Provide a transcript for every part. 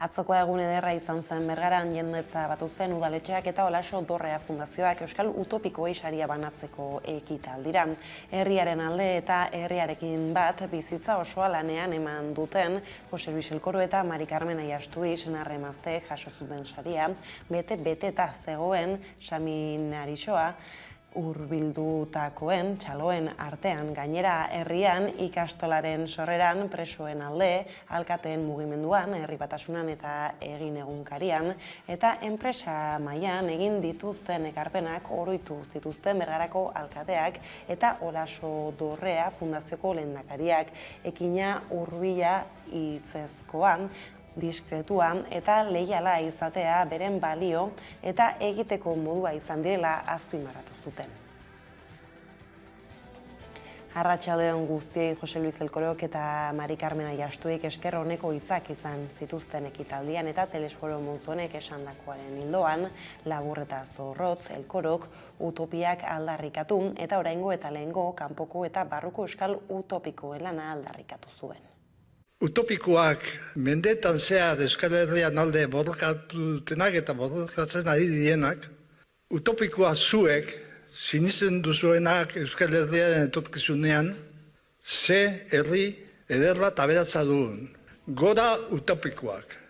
Atzoko egun ederra izan zen Bergaran jendetza batu zen udaletxeak eta Olaso Dorrea Fundazioak Euskal Utopikoei saria banatzeko ekitaldira. Herriaren alde eta herriarekin bat bizitza osoa lanean eman duten Jose Luis Elkoro eta Mari Carmen Aiastui senarre emazteek jaso zuten saria, bete-beteta zegoen seminarioa hurbildutakoen txaloen artean. Gainera herrian ikastolaren sorreran presoen alde, alkateen mugimenduan, herri batasunan eta egin egunkarian, eta enpresa mailan egin dituzten ekarpenak oroitu zituzten Bergarako alkateak eta Olaso Dorrea Fundazioko lehendakariak. Ekina hurbila hitzezkoa, diskretua eta leiala izatea beren balio eta egiteko modua izan direla azpimarratu zuten. Arratsaldeon guztiei, Jose Luis Elkorok eta Mari Carmen Aiastuik esker honeko hitzak izan zituzten ekitaldian eta Telesforo Monzonek esandakoaren ildoan, labur eta zorrotz Elkorok utopiak aldarrikatu eta oraingo eta lehengo kanpoko eta barruko euskal utopikoen lana aldarrikatu zuen. Utopikoak mendeetan zehar Euskal Herrian alde borrokatutenak eta borrokatzen ari dienak, utopikoa zuek, sinisten duzuenak Euskal Herriaren etorkizunean, ze herri ederra eta aberatsa duen. Gora utopikoak.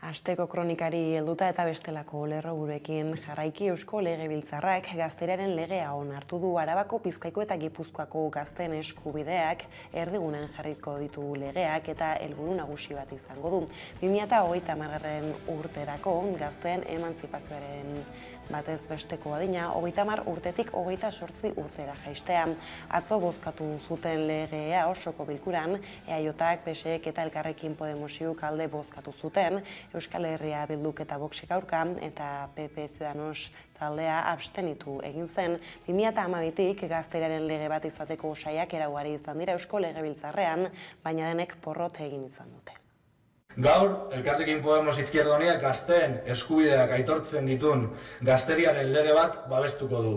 Asteko kronikari helduta eta bestelako lerroburuekin jarraiki Eusko Legebiltzarrak gazteriaren legea onartu du. Arabako, Bizkaiko eta Gipuzkoako gazteen eskubideak erdigunen jarriko ditu legeak eta helburu nagusi bat izango du. 2030 urterako gazteen emantzipazioaren batez besteko adina 30 urtetik 28 urtera jaistea. Atzo bozkatu zuten legea osoko bilkuran, EAJak, PSek eta Elkarrekin Podemosiuk alde bozkatu zuten, Euskal Herria Bilduk eta Voxek aurka eta PP Ciudadanos taldea abstenitu egin zen. 2012tik gazteriaren lege bat izateko saiakera ugari izan dira Eusko Legebiltzarrean, baina denek porrot egin izan dute. Gaur, Elkarrekin Podemos Izquierda Unidak gazteen eskubideak aitortzen ditun gazteriaren lege bat babestuko du.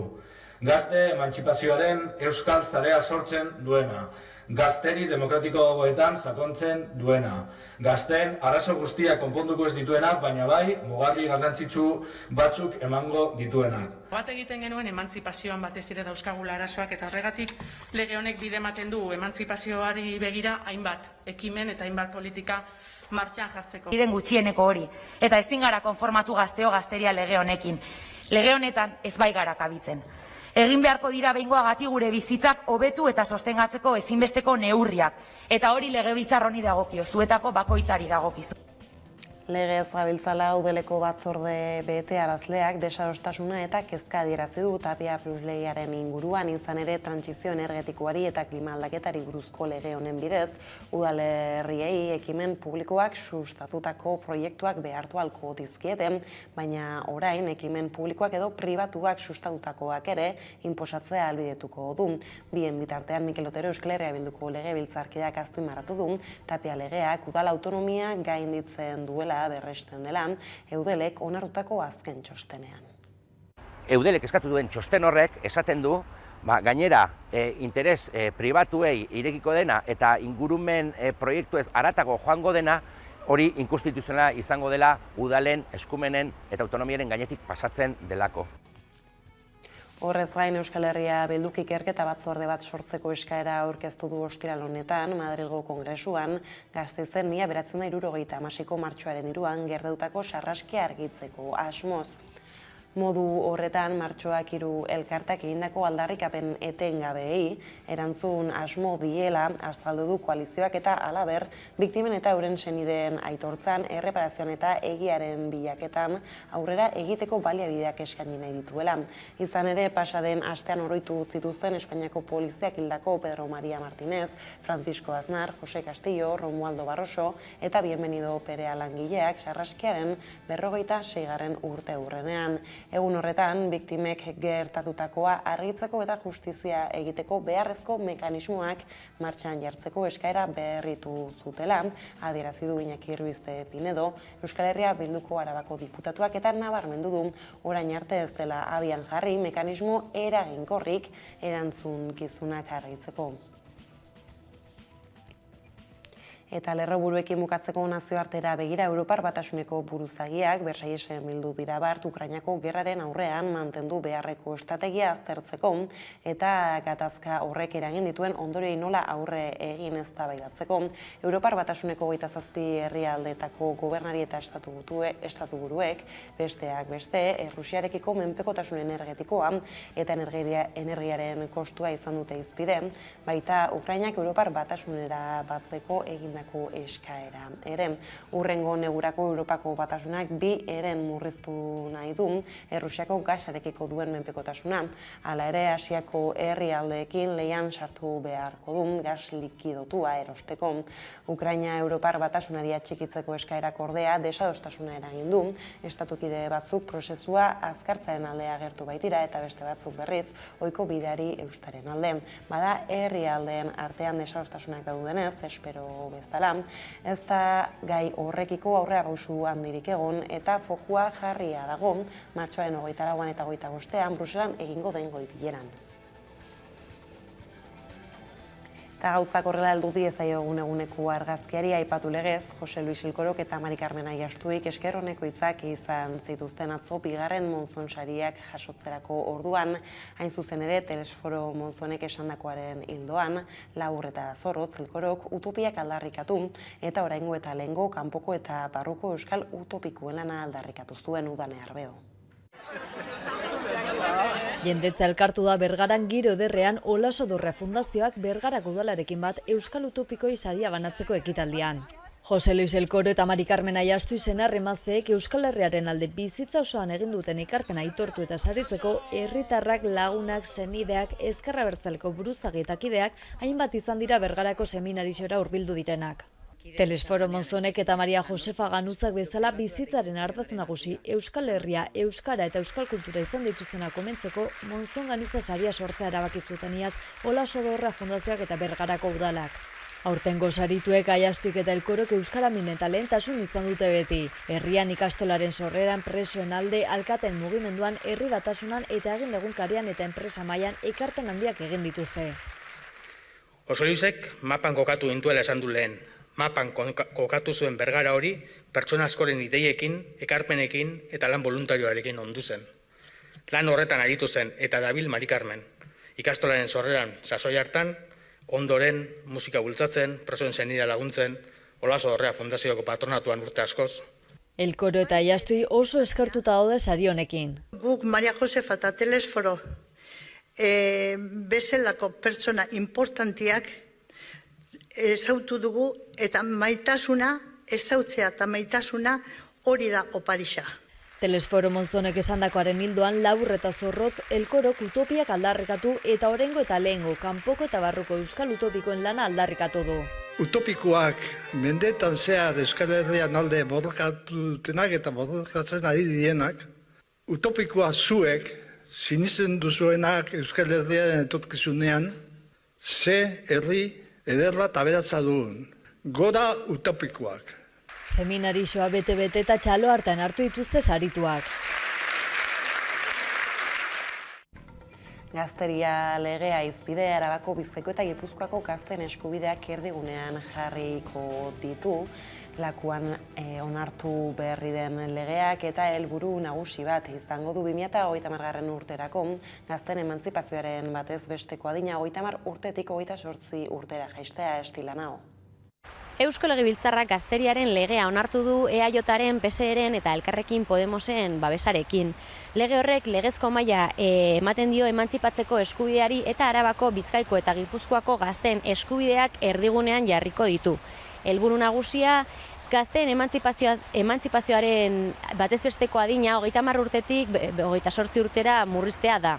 Gazte emantzipazioaren euskal zarea sortzen duena. Gazteri demokratikoagoetan sakontzen duena. Gazteen arazo guztiak konponduko ez dituena, baina bai, mugarri garrantzitsu batzuk emango dituenak. Bat egiten genuen emantzipazioan batez ere dauzkagula arazoak eta horregatik lege honek bide ematen du emantzipazioari begira hainbat ekimen eta hainbat politika martxan jartzeko. Diren gutxieneko hori, eta ezin gara konformatu gazteria lege honekin. Lege honetan ez bai gara kabitzen. Egin beharko dira behingoagatik gure bizitzak hobetu eta sostengatzeko ezinbesteko neurriak, eta hori legebiltzar honi dagokio, zuetako bakoitzari dagokizu. Legez gabiltzala udeleko batzorde betearazleak desadostasuna eta kezka adierazi du Tapia Plus legearen inguruan, izan ere trantsizio energetikoari eta klima aldaketari buruzko lege honen bidez, udalerriei ekimen publikoak sustatutako proiektuak behartu ahalko dizkieten, baina orain ekimen publikoak edo pribatuak sustatutakoak ere inposatzea ahalbidetuko du. Bien bitartean Mikel Otero Euskal Herria Bilduko legebiltzarkideak azpimarratu du Tapia legeak udal autonomia gainditzen duela berresten dela, Eudelek onartutako azken txostenean. Eudelek eskatu duen txosten horrek esaten du, gainera interes pribatuei irekiko dena eta ingurumen proiektuez haratago joango dena, hori inkonstituzionala izango dela udalen eskumenen eta autonomiaren gainetik pasatzen delako. Horrez gain Euskal Herria Bilduk ikerketa batzorde bat sortzeko eskaera aurkeztu du ostiral honetan Madrilgo Kongresuan, Gasteizen 1976ko martxoaren 3an gertatutako sarraskia argitzeko asmoz. Modu horretan martxoak 3 elkartak egindako aldarrikapen etengabeei erantzun asmo diela azaldu du koalizioak eta halaber biktimen eta euren senideen aitortzan, erreparazioan eta egiaren bilaketan aurrera egiteko baliabideak eskaini nahi dituela. Izan ere, pasaden astean oroitu zituzten Espainiako poliziak hildako Pedro María Martínez, Francisco Aznar, Jose Castillo, Romualdo Barroso eta Bienvenido Perea langileak sarraskiaren 56. urte hurrenean. Egun horretan, biktimek gertatutakoa argitzeko eta justizia egiteko beharrezko mekanismoak martxan jartzeko eskaera berritu zutela, adierazi du Iñaki Ruiz de Pinedo, Euskal Herria Bilduko Arabako diputatuak eta nabarmendu du orain arte ez dela abian jarri mekanismo eraginkorrik erantzukizunak argitzeko. Eta lerroburuekin bukatzeko nazioartera begira Europar Batasuneko buruzagiak Versaillesen bildu dira bart Ukrainako gerraren aurrean mantendu beharreko estrategia aztertzeko eta gatazka horrek eragin dituen ondorioei nola aurre egin eztabaidatzeko. Europar Batasuneko 27 herrialdeetako gobernari eta estatuburuek besteak beste Errusiarekiko menpekotasun energetikoa eta energiaren kostua izan dute hizpide, baita Ukrainak Europar Batasunera batzeko egindako eskaera. Ere, hurrengo negurako Europako Batasunak bi eren murriztu nahi du Errusiako gasarekiko duen menpekotasuna. Hala ere, Asiako herrialdeekin leian sartu beharko du gas likidotua erosteko. Ukraina Europar Batasunari atxikitzeko eskaerak ordea desadostasuna eragin du. Estatukide batzuk prozesua azkartzaren aldea agertu baitira eta beste batzuk berriz ohiko bideari eustaren alde. Bada herrialdeen artean desadostasunak daudenez, espero bezala, ez da gai horrekiko aurrerapauso handirik egon eta fokua jarria dago martxoaren 24 eta 25 Bruselan egingo den goi-bileran. Eta gauzak horrela heldu diezaiogun eguneko argazkiari aipatu legez, Jose Luis Hilkorok eta Mari Carmen Aiastuik esker honeko hitzak izan zituzten atzo bigarren Monzon sariak jasotzerako orduan, hain zuzen ere Telesforo Monzonek esandakoaren ildoan, labur eta zorrotz Hilkorok utopiak aldarrikatu eta oraingo eta lehengo kanpoko eta barruko euskal utopikoen lana aldarrikatu zuen Udane Arbeo. Jendetza elkartu da Bergaran giro ederrean Olaso Dorrea Fundazioak Bergarako udalarekin bat Euskal Utopikoi saria banatzeko ekitaldian. Jose Luis Hilkoro eta Mari Carmen Aiastu senar-emazteek Euskal Herriaren alde bizitza osoan egin duten ekarpena aitortu eta saritzeko herritarrak, lagunak, senideak, Ezker Abertzaleko buruzagi eta kideak hainbat izan dira Bergarako seminariora hurbildu direnak. Telesforo Monzonek eta Maria Josefa Ganuzak bezala bizitzaren ardatz nagusi Euskal Herria, Euskara eta Euskal Kultura izan dituztenak komentzeko Monzon Ganuza saria sortzea erabaki zuten iaz Olaso Dorrea Fundazioak eta Bergarako udalak. Aurtengo sarituek Aiastuik eta Hilkorok euskara min eta lehentasun izan dute beti. Herrian ikastolaren sorreran, presoen alde, alkateen mugimenduan, herri batasunan eta egin egunkarian eta enpresa mailan ekarpen handiak egin dituzte. Jose Luisek mapan kokatu intuela esan du lehen. Mapan kokatu zuen Bergara hori pertsona askoren ideiekin, ekarpenekin eta lan voluntarioarekin ondu zen. Lan horretan aritu zen eta dabil Mari Carmen. Ikastolaren sorreran sasoi hartan, ondoren musika bultzatzen, presoen senidea laguntzen, Olaso Dorrea Fundazioko patronatuan urte askoz. Hilkoro eta Aiastui oso eskertuta daude sari honekin. Guk Maria Josefa eta Telesforo bezalako pertsona importantiak ezautu dugu eta maitasuna, ezautzea eta maitasuna hori da oparixa. Telesforo Monzonek esandakoaren hildoan labur eta zorrotz Hilkorok utopiak aldarrikatu eta oraingo eta lehengo kanpoko eta barruko euskal utopikoen lana aldarrikatu du. Utopikoak mendetan zehar Euskal Herrian alde borrokatutenak eta borrokatzen ari dienak, utopikoa zuek sinisten duzuenak Euskal Herriaren etorkizunean, ze herri ederra eta aberatsa duen. Gora utopikoak. Seminarixoa bete-bete eta txalo hartan hartu dituzte sarituak. Gazteria legea hizpide Arabako, Bizkaiko eta Gipuzkoako gazteen eskubideak erdigunean jarriko ditu. Lakuan onartu berri den legeak eta helburu nagusi bat izango du 2030 urterako gazten emantzipazioaren batez besteko adina 30 urtetik 28 urtera jaistea estilanao. Eusko Legebiltzarrak gazteriaren legea onartu du EAJaren, PSEren eta Elkarrekin Podemosen babesarekin. Lege horrek legezko maila ematen dio emantzipatzeko eskubideari eta Arabako, Bizkaiko eta Gipuzkoako gazteen eskubideak erdigunean jarriko ditu. Helburu nagusia gazteen emantzipazioaren batez besteko adina 30 urtetik 28 urtera murriztea da.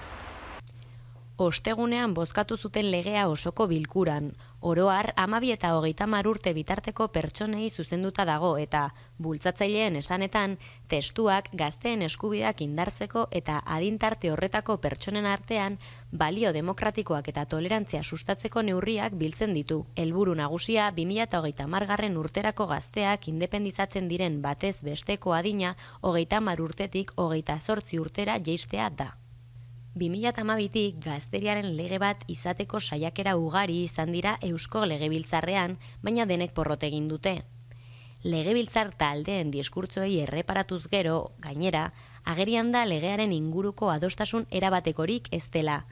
Ostegunean bozkatu zuten legea osoko bilkuran. Oro har, 12 eta 30 urte bitarteko pertsonei zuzenduta dago eta bultzatzaileen esanetan testuak gazteen eskubideak indartzeko eta adintarte horretako pertsonen artean balio demokratikoak eta tolerantzia sustatzeko neurriak biltzen ditu. Helburu nagusia 2030 urterako gazteak independizatzen diren batez besteko adina 30 urtetik 28 urtera jaistea da. 2012tik gazteriaren lege bat izateko saiakera ugari izan dira Eusko Legebiltzarrean, baina denek porrot egin dute. Legebiltzar taldeen diskurtsoei erreparatuz gero, gainera, agerian da legearen inguruko adostasun erabatekorik ez dela.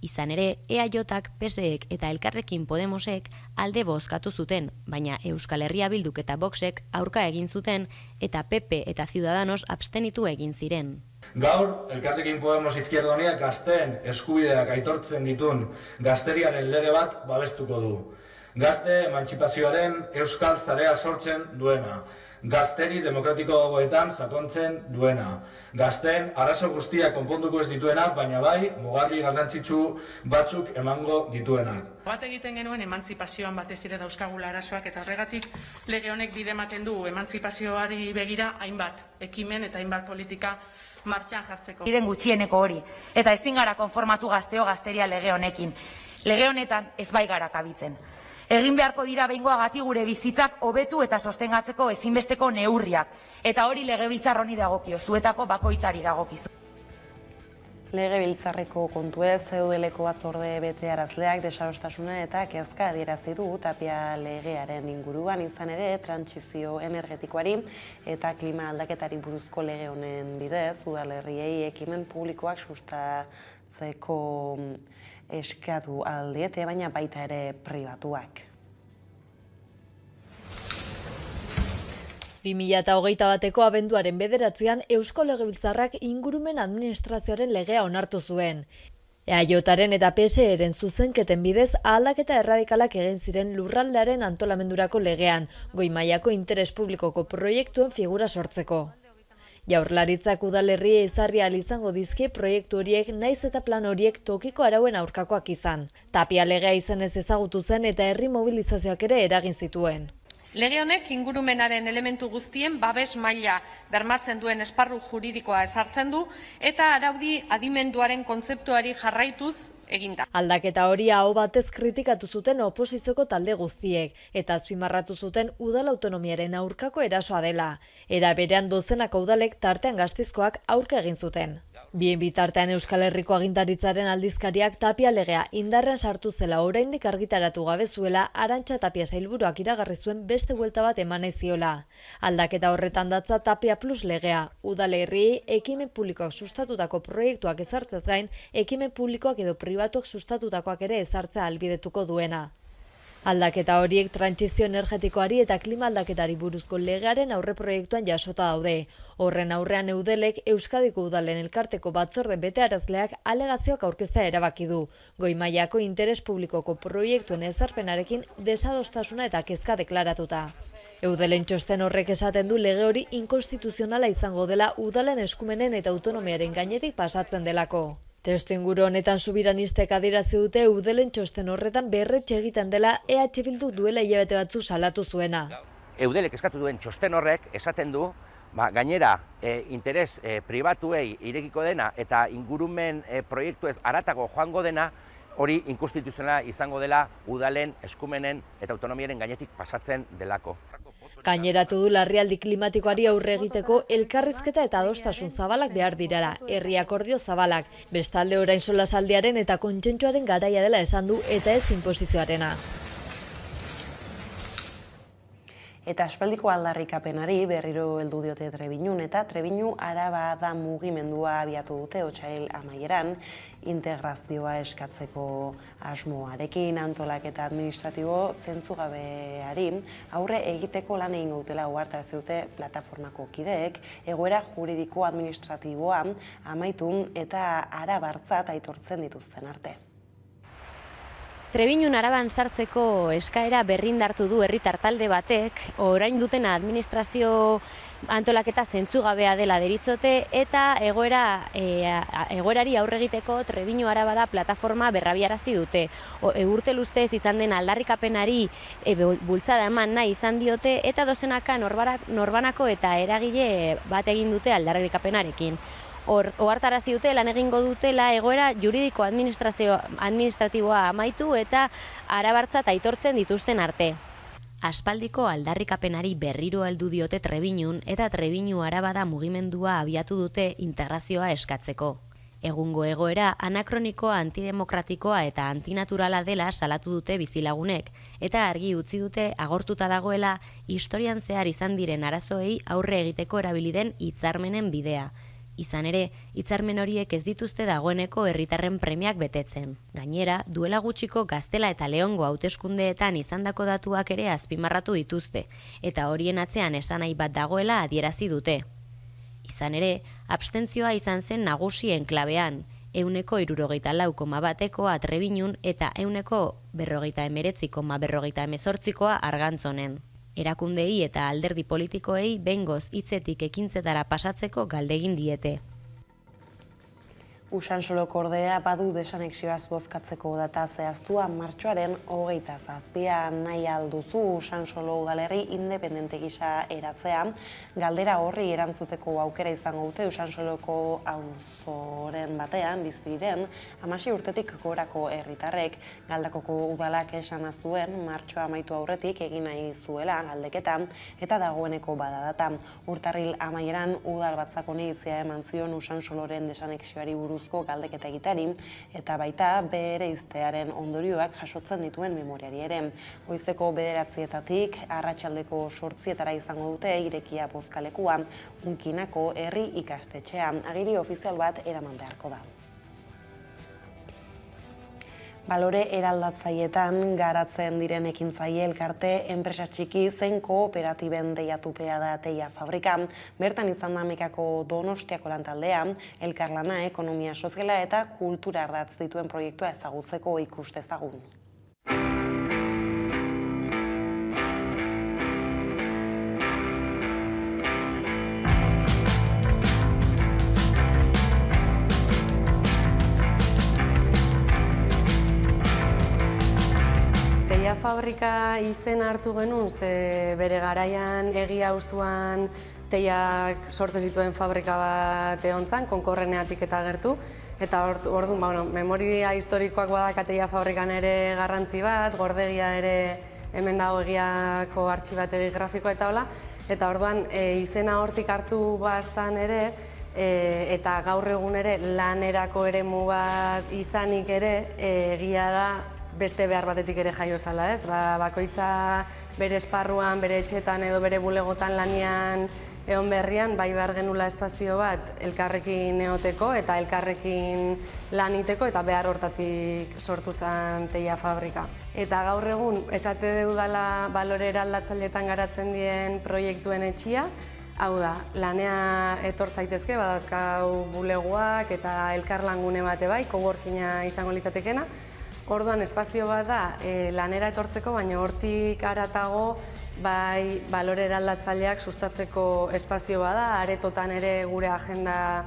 Izan ere, EAJak, PSek eta Elkarrekin Podemosek alde bozkatu zuten, baina Euskal Herria Bilduk eta Voxek aurka egin zuten eta PP eta Ciudadanos abstenitu egin ziren. Gaur, Elkarrekin Podemos Izquierda Unida gazteen eskubideak aitortzen ditun gazteriaren lege bat babestuko du. Gazte emantzipazioaren euskal zarea sortzen duena. Gazteri demokratiko gogoetan sakontzen duena. Gazteen arazo guztiak konponduko ez dituena, baina bai, mugarri garrantzitsu batzuk emango dituenak. Bat egiten genuen emantzipazioan batez ere dauzkagula arazoak eta horregatik lege honek bide ematen du emantzipazioari begira hainbat ekimen eta hainbat politika martxan jartzeko. Biden gutxieneko hori, eta ezin gara konformatu gazteria lege honekin. Lege honetan ez bai gara kabitzen. Egin beharko dira behingoagatik gure bizitzak hobetu eta sostengatzeko ezinbesteko neurriak. Eta hori legebiltzar honi dagokio, zuetako bakoitzari dagokizu. Legebiltzarreko kontuez, Eudeleko batzorde betearazleak desadostasuna eta kezka adierazi du Tapia legearen inguruan, izan ere trantsizio energetikoari eta klima aldaketari buruzko lege honen bidez, udalerriei ekimen publikoak sustatzeko eskatu aldiete, baina baita ere pribatuak. 2021ko abenduaren 9an Eusko Legebiltzarrak ingurumen administrazioaren legea onartu zuen. EAJaren eta PSeren zuzenketen bidez aldaketa erradikalak egin ziren lurraldearen antolamendurako legean, goi mailako interes publikoko proiektuen figura sortzeko. Jaurlaritzak udalerriei ezarri ahal izango dizkie proiektu horiek naiz eta plan horiek tokiko arauen aurkakoak izan. Tapia legea izenez ezagutu zen eta herri mobilizazioak ere eragin zituen. Lege honek ingurumenaren elementu guztien babes maila bermatzen duen esparru juridikoa ezartzen du eta araudi adimenduaren kontzeptuari jarraituz eginda. Aldaketa hori aho batez kritikatu zuten oposizioko talde guztiek eta azpimarratu zuten udal autonomiaren aurkako erasoa dela. Era berean dozenako udalek tartean Gasteizkoak aurka egin zuten. Bien bitartean Euskal Herriko agintaritzaren aldizkariak Tapia legea indarren sartu zela oraindik argitaratu gabe zuela Arantxa Tapia sailburuak iragarri zuen beste buelta bat eman ziola. Aldaketa horretan datza Tapia Plus legea, udalerriei ekimen publikoak sustatutako proiektuak ezartzez gain, ekimen publikoak edo pribatuak sustatutakoak ere ezartzea ahalbidetuko duena. Aldaketa horiek trantsizio energetikoari eta klima aldaketari buruzko legearen aurreproiektuan jasota daude. Horren aurrean Eudelek Euskadiko Udalen Elkarteko batzorde betearazleak alegazioak aurkeztea erabaki du. Goi mailako interes publikoko proiektuen ezarpenarekin desadostasuna eta kezka deklaratuta. Eudelen txosten horrek esaten du lege hori inkonstituzionala izango dela udalen eskumenen eta autonomiaren gainetik pasatzen delako. Testu inguru honetan subiranistek adierazi dute Eudelen txosten horretan berretxe egiten dela EH Bildu duela hilabete batzu salatu zuena. Eudelek eskatu duen txosten horrek esaten du, gainera interes pribatuei irekiko dena eta ingurumen proiektuez haratago joango dena, hori inkonstituzionala izango dela udalen eskumenen eta autonomiaren gainetik pasatzen delako. Gaineratu du larrialdi klimatikoari aurre egiteko elkarrizketa eta adostasun zabalak behar direla, herri akordio zabalak, bestalde orain solasaldiaren eta kontsentsuaren garaia dela esan du eta ez inposizioarena. Eta aspaldiko aldarrikapenari berriro heldu diote Trebiñun eta Trebiñu Araba da mugimendua abiatu dute otsail amaieran integrazioa eskatzeko asmoarekin antolaketa administratibo zentzugabeari aurre egiteko lan egingo dutela ohartarazi dute plataformako kideek egoera juridiko administratiboa amaitu eta arabartzat aitortzen dituzten arte. Trebiñun Araban sartzeko eskaera berrindartu du herritar talde batek, orain duten administrazio antolaketa zentzugabea dela deritzote eta egoerari aurre egiteko Trebiñu Araba da plataforma berrabiarazi dute. Urte luztez izan den aldarrikapenari bultzada eman nahi izan diote eta dozenaka norbanako eta eragile bat egin dute aldarrikapenarekin. Ohartarazi dute lan egingo dutela egoera juridiko administratiboa amaitu eta arabartzat aitortzen dituzten arte. Aspaldiko aldarrikapenari berriro heldu diote Trebiñun eta Trebiñu Araba da mugimendua abiatu dute integrazioa eskatzeko. Egungo egoera anakronikoa, antidemokratikoa eta antinaturala dela salatu dute bizilagunek, eta argi utzi dute agortuta dagoela historian zehar izan diren arazoei aurre egiteko erabili den hitzarmenen bidea. Izan ere, hitzarmen horiek ez dituzte dagoeneko herritarren premiak betetzen. Gainera, duela gutxiko Gaztela eta Leongo hauteskundeetan izandako datuak ere azpimarratu dituzte, eta horien atzean esanahi bat dagoela adierazi dute. Izan ere, abstentzioa izan zen nagusien klabean, 64,1%ko Atrebinun eta 49,48%koa Argantzonen. Erakundei eta alderdi politikoei behingoz hitzetik ekintzetara pasatzeko galdegin diete. Usansoloko ordea badu desanexioaz bozkatzeko data zehaztua martxoaren 27 nahi alduzu Usansolo udalerri independente gisa eratzea. Galdera horri erantzuteko aukera izango dute Usansoloko auzoren batean bizi diren 16 urtetik gorako herritarrek. Galdakoko udalak esan zuen martxoa amaitu aurretik egin nahi zuela galdeketa eta dagoeneko bada data. Urtarril amaieran udal batzakoni izia eman zion Usansoloren desanexioari buruz galdeketa egitari eta baita bereiztearen ondorioak jasotzen dituen memoriari ere. Goizeko 9:00 arratsaldeko 8:00 izango dute irekia bozkalekua Unkinako herri ikastetxea. Agiri ofizial bat eraman beharko da. Balore eraldatzaietan garatzen diren ekintzaile elkarte, enpresa txiki zein kooperatiben deiatupea da Teia Fabrika. Bertan izan da Mekako Donostiako lantaldea, elkarlana, ekonomia soziala eta kultura ardatz dituen proiektua ezagutzeko ikustezagun. Teia Fabrika izen hartu genuen, ze bere garaian egia auzoan teiak sortzen zituen fabrika bat egon zen, Konkorreneatik eta gertu. Eta orduan, memoria historikoak badaka Teia Fabrikan ere garrantzi bat, gordegia ere hemen dago egiako artxibategi grafikoa eta hola. Eta orduan izena hortik hartu baztan ere, eta gaur egun ere lanerako eremu bat izanik ere egia da beste behar batetik ere jaio zala, ez? Bakoitza bere esparruan, bere etxetan edo bere bulegotan lanian egon berrian, bai behar genula espazio bat elkarrekin eoteko eta elkarrekin laniteko eta behar hortatik sortu zen Teia Fabrika. Eta gaur egun, esate deudala balore eraldatzaileetan garatzen dien proiektuen etxia, hau da, lanea etor zaitezke, badazkau bulegoak eta elkarlangune bate bai, coworkinga izango litzatekena. Orduan, espazio bat da lanera etortzeko, baina hortik haratago bai balore eraldatzaileak sustatzeko espazio bada, aretotan ere gure agenda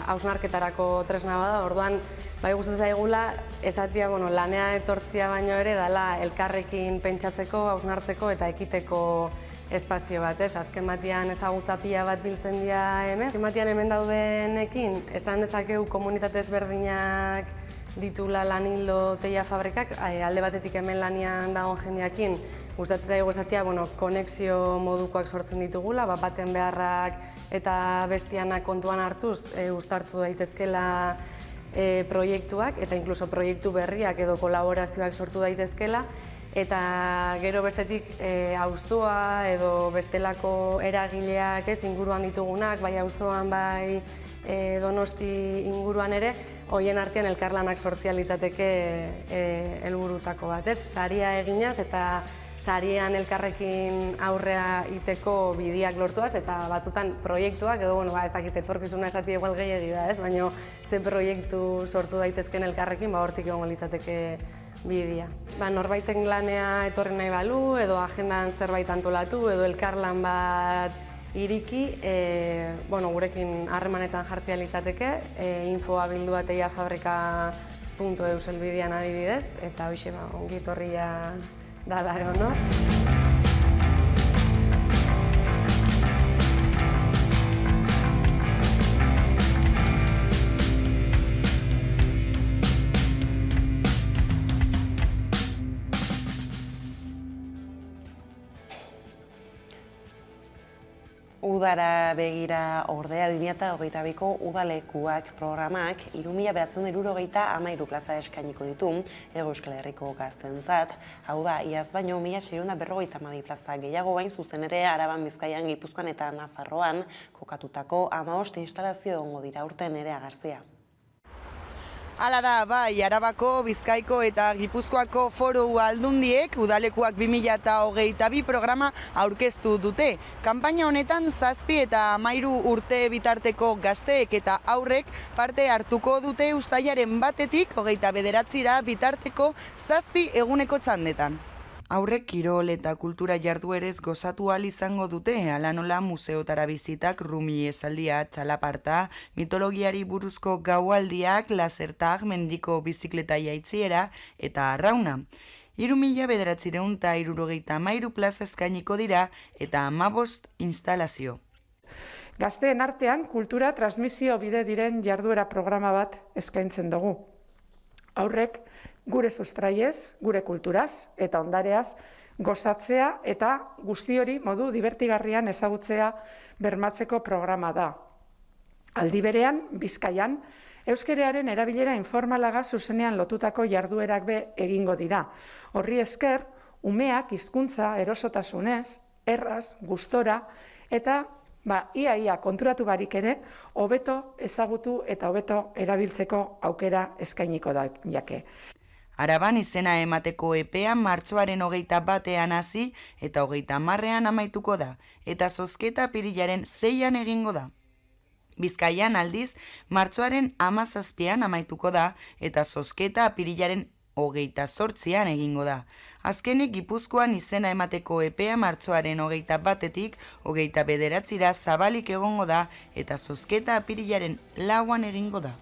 hausnarketarako tresna bada. Orduan, bai gustatzen zaigula esatia lanea etortzia baino ere dela elkarrekin pentsatzeko, hausnartzeko eta ekiteko espazio bat, ez? Azken batean ezagutza pila bat biltzen dira hemen. Azken batean hemen daudenekin, esan dezakegu komunitate ezberdinak ditula lan hildo Teia Fabrikak, alde batetik hemen lanian dagoen jendeakin, gustatzen zaigu esatia, konexio modukoak sortzen ditugula, baten beharrak eta bestianak kontuan hartuz uztartu daitezkela proiektuak eta inkluso proiektu berriak edo kolaborazioak sortu daitezkela. Eta gero bestetik auzoa edo bestelako eragileak inguruan ditugunak, bai auzoan bai Donosti inguruan ere, hoien artean elkarlanak sortzea litzateke helburutako bat, ez? Saria eginaz eta sarian elkarrekin aurrea iteko bidiak lortuaz eta batzutan proiektuak edo, ez dakit etorkizuna esati igual gehiegi da, ez? Baina ze proiektu sortu daitezken elkarrekin, hortik egongo litzateke bidia. Norbaiten lanea etorri nahi balu, edo agendan zerbait antolatu, edo elkarlan bat iriki, gurekin harremanetan jartzea litzateke, infoa bildua teiafabrika.eu zelbidean adibidez, eta hoxe ongi etorria dala egon, no? Udara begira ordea 2022ko udalekuak programak 3.973 plaza eskainiko ditu Hego Euskal Herriko gazteentzat. Hau da, iaz baino 1.652 plaza gehiago, bain zuzen ere Araban, Bizkaian, Gipuzkoan eta Nafarroan kokatutako 15 instalazio egongo dira urten Nerea Garzia. Hala da, bai, Arabako, Bizkaiko eta Gipuzkoako foru aldundiek udalekuak 2022 programa aurkeztu dute. Kanpaina honetan 7 eta 13 urte bitarteko gazteek eta aurrek parte hartuko dute uztailaren 1-tik 29 bitarteko 7 eguneko txandetan. Aurrek kirol eta kultura jarduerez gozatu ahal izango dute, hala nola museotara bizitak, rumi esaldia, txalaparta, mitologiari buruzko gaualdiak, lasertag, mendiko bizikleta jaitziera eta arrauna. 3.973 plaza eskainiko dira eta 15 instalazio. Gazteen artean kultura transmisio bide diren jarduera programa bat eskaintzen dugu. Aurrek gure sustraiez, gure kulturaz eta ondareaz gozatzea eta guzti hori modu divertigarrian ezagutzea bermatzeko programa da. Aldi berean, Bizkaian, euskararen erabilera informalaga zuzenean lotutako jarduerak be egingo dira. Horri esker, umeak hizkuntza erosotasunez, erraz, gustora eta ia konturatu barik ere, hobeto ezagutu eta hobeto erabiltzeko aukera eskainiko da jake. Araban izena emateko epea martxoaren 21 hasi eta 30 amaituko da, eta zozketa apirilaren 6 egingo da. Bizkaian aldiz, martxoaren 17 amaituko da, eta zozketa apirilaren 28 egingo da. Azkenik Gipuzkoan izena emateko epea martxoaren 21-tik 29 zabalik egongo da, eta zozketa apirilaren 4 egingo da.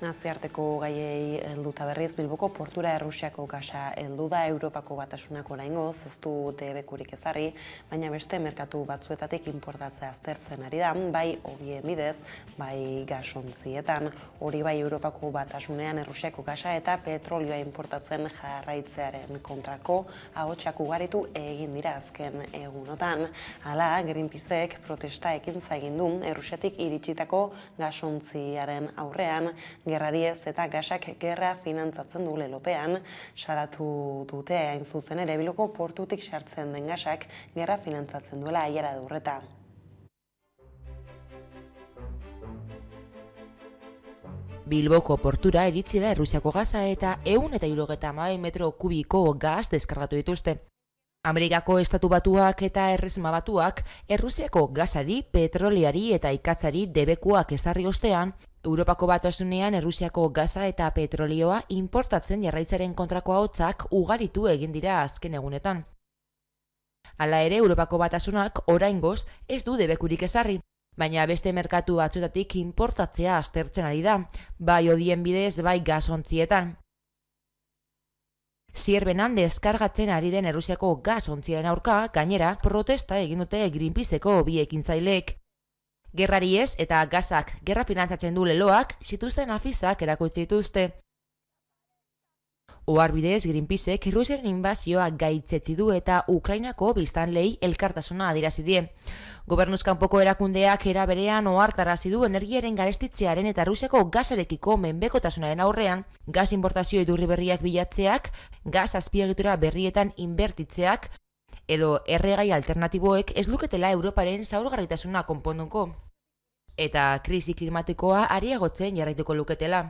Nazioarteko gaiei helduta berriz, Bilboko portura Errusiako gasa heldu da. Europako Batasunak oraingoz ez du debekurik ezarri, baina beste merkatu batzuetatik inportatzea aztertzen ari da, bai hobien bidez, bai gasontzietan. Hori bai Europako Batasunean Errusiako gasa eta petrolioa inportatzen jarraitzearen kontrako ahotsak ugaritu egin dira azken egunotan. Hala, Greenpeacek protesta ekintza egin du Errusiatik iritsitako gasontziaren aurrean. Gerrari ez eta gasak gerra finantzatzen du lelopean, salatu dute hain zuzen ere Bilboko portutik sartzen den gasak gerra finantzatzen duela Aiara Durreta. Bilboko portura iritsi da Errusiako gasa eta 170 metro kubiko gas deskargatu dituzte. Amerikako Estatu Batuak eta Erresuma Batuak Errusiako gasari, petroliari eta ikatzari debekuak ezarri ostean, Europako Batasunean Errusiako gasa eta petrolioa inportatzen jarraitzaren kontrako ahotsak ugaritu egin dira azken egunetan. Hala ere, Europako Batasunak oraingoz ez du debekurik ezarri, baina beste merkatu batzuetatik inportatzea aztertzen ari da, bai hodien bidez, bai gasontzietan. Zierbenan deskargatzen ari den Errusiako gasontziaren aurka, gainera, protesta egin dute Greenpeaceko bi ekintzaileek. Gerrari ez eta gasak gerra finantzatzen du leloak zituzten afizak erakutsi dituzte. Oharbidez, Greenpeacek Errusiaren inbazioa gaitzetsi du eta Ukrainako biztanleei elkartasuna adierazi die. Gobernuz kanpoko erakundeak era berean ohartarazi du energiaren garestitzearen eta Errusiako gasarekiko menpekotasunaren aurrean, gas inportazio iturri berriak bilatzeak, gas azpiegitura berrietan inbertitzeak, edo erregai alternatiboek ez luketela Europaren zaurgarritasuna konponduko. Eta krisi klimatikoa areagotzen jarraituko luketela.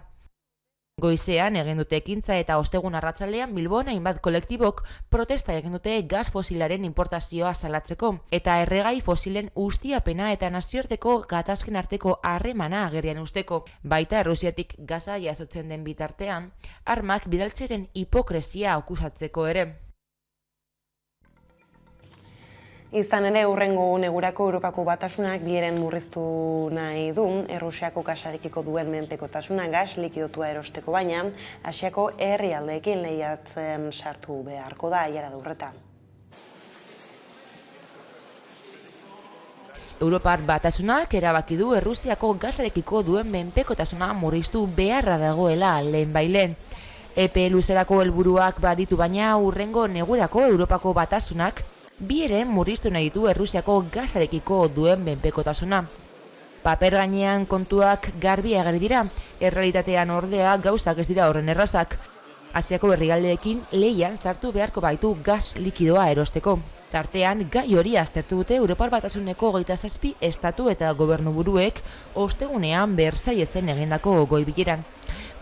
Goizean egin dute ekintza eta ostegun arratsaldean Bilbon hainbat kolektibok protesta egin dute gas fosilaren inportazioa salatzeko eta erregai fosilen ustiapena eta nazioarteko gatazken arteko harremana agerian usteko. Baita Errusiatik gaza jasotzen den bitartean, armak bidaltzeren hipokresia akusatzeko ere. Izan ere, hurrengo negurako Europako Batasunak bieren murriztu nahi du Errusiako gasarekiko duen menpekotasuna gas likidotua erosteko, baina Asiako herrialdeekin lehiatzen sartu beharko da Aiara Durreta. Europar Batasunak erabaki du Errusiako gasarekiko duen menpekotasuna murriztu beharra dagoela lehenbailen. Epe luzerako helburuak baditu, baina hurrengo negurako Europako Batasunak Bi ere murriztu nahi du Errusiako gasarekiko duen menpekotasuna. Paper gainean kontuak garbi agerri dira, errealitatean ordea gauzak ez dira horren errazak. Asiako herrialdeekin lehian sartu beharko baitu gas likidoa erosteko. Tartean, gai hori aztertu dute Europar Batasuneko 27 estatu eta gobernuburuek ostegunean Versaillesen egindako goi-bileran.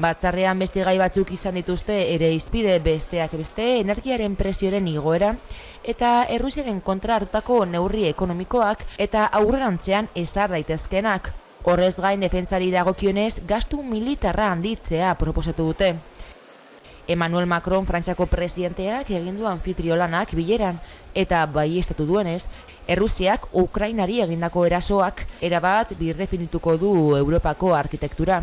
Batzarrean beste gai batzuk izan dituzte ere hizpide besteak beste energiaren prezioaren igoera eta Errusiaren kontra hartutako neurri ekonomikoak eta aurrerantzean ezar daitezkenak. Horrez gain defentsari dagokionez gastu militarra handitzea proposatu dute. Emmanuel Macron Frantziako presidenteak egin du anfitriolanak bileran eta baieztatu duenez, Errusiak Ukrainari egindako erasoak erabat birdefinituko du Europako arkitektura.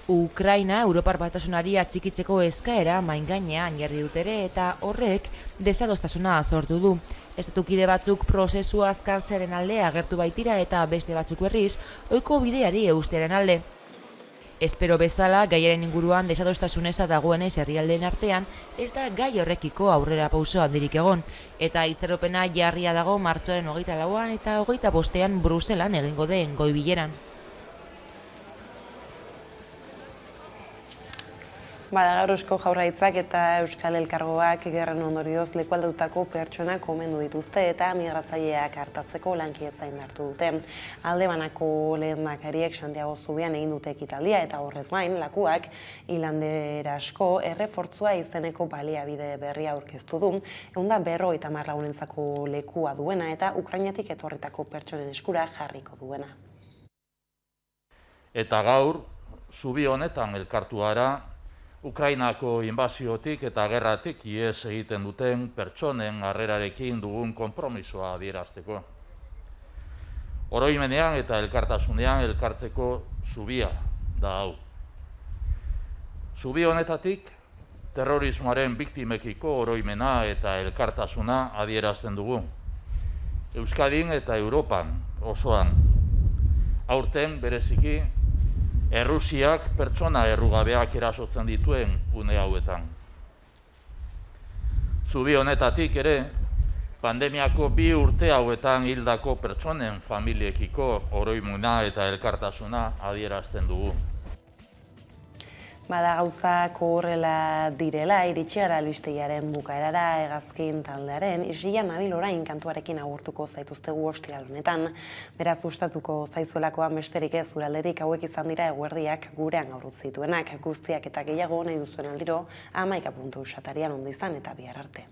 Ukraina Europar Batasunari atxikitzeko eskaera main gainean jarri dut ere eta horrek desadostasuna sortu du. Estatukide batzuk prozesua azkartzearen alde agertu baitira eta beste batzuk berriz ohiko bideari eustearen alde. Espero bezala, gaiaren inguruan desadostasuneza dagoenez herrialdeen artean, ez da gai horrekiko aurrera pauso handirik egon, eta itxaropena jarria dago martxoaren 24an eta 25ean Bruselan egingo den goi-bileran. Bada gaur Eusko Jaurlaritzak eta Euskal Elkargoak gerren ondorioz lekualdatutako pertsonak omendu dituzte eta migratzaileak hartatzeko lankidetza indartu dute. Aldebanako lehendakariek Santiago Zubian egin dute ekitaldia eta horrez gain lakuak hilanderasko errefortzua izeneko baliabide berria aurkeztu du. 150 lagunentzako lekua duena eta Ukrainatik etorritako pertsonen eskura jarriko duena. Eta gaur, Zubi honetan elkartu gara, Ukrainako inbaziotik eta gerratik ihes egiten duten pertsonen harrerarekin dugun konpromisoa adierazteko. Oroimenean eta elkartasunean elkartzeko zubia da hau. Zubi honetatik terrorismoaren biktimekiko oroimena eta elkartasuna adierazten dugu. Euskadin eta Europan osoan. Aurten bereziki Errusiak pertsona errugabeak erasotzen dituen une hauetan. Zubi honetatik ere, pandemiako 2 urte hauetan hildako pertsonen familiekiko oroimuna eta elkartasuna adierazten dugu. Bada gauzak horrela direla, iritsi gara albistegiaren bukaerara hegazkin taldearen, Isila nabil orain kantuarekin agurtuko zaituztegu ostiral honetan. Beraz gustatuko zaizuelakoan besterik ez gure aldetik hauek izan dira eguerdiak gurean gaur zituenak. Guztiak eta gehiago nahi duzuen aldiro 11.usatarian ondo izan eta bihar arte.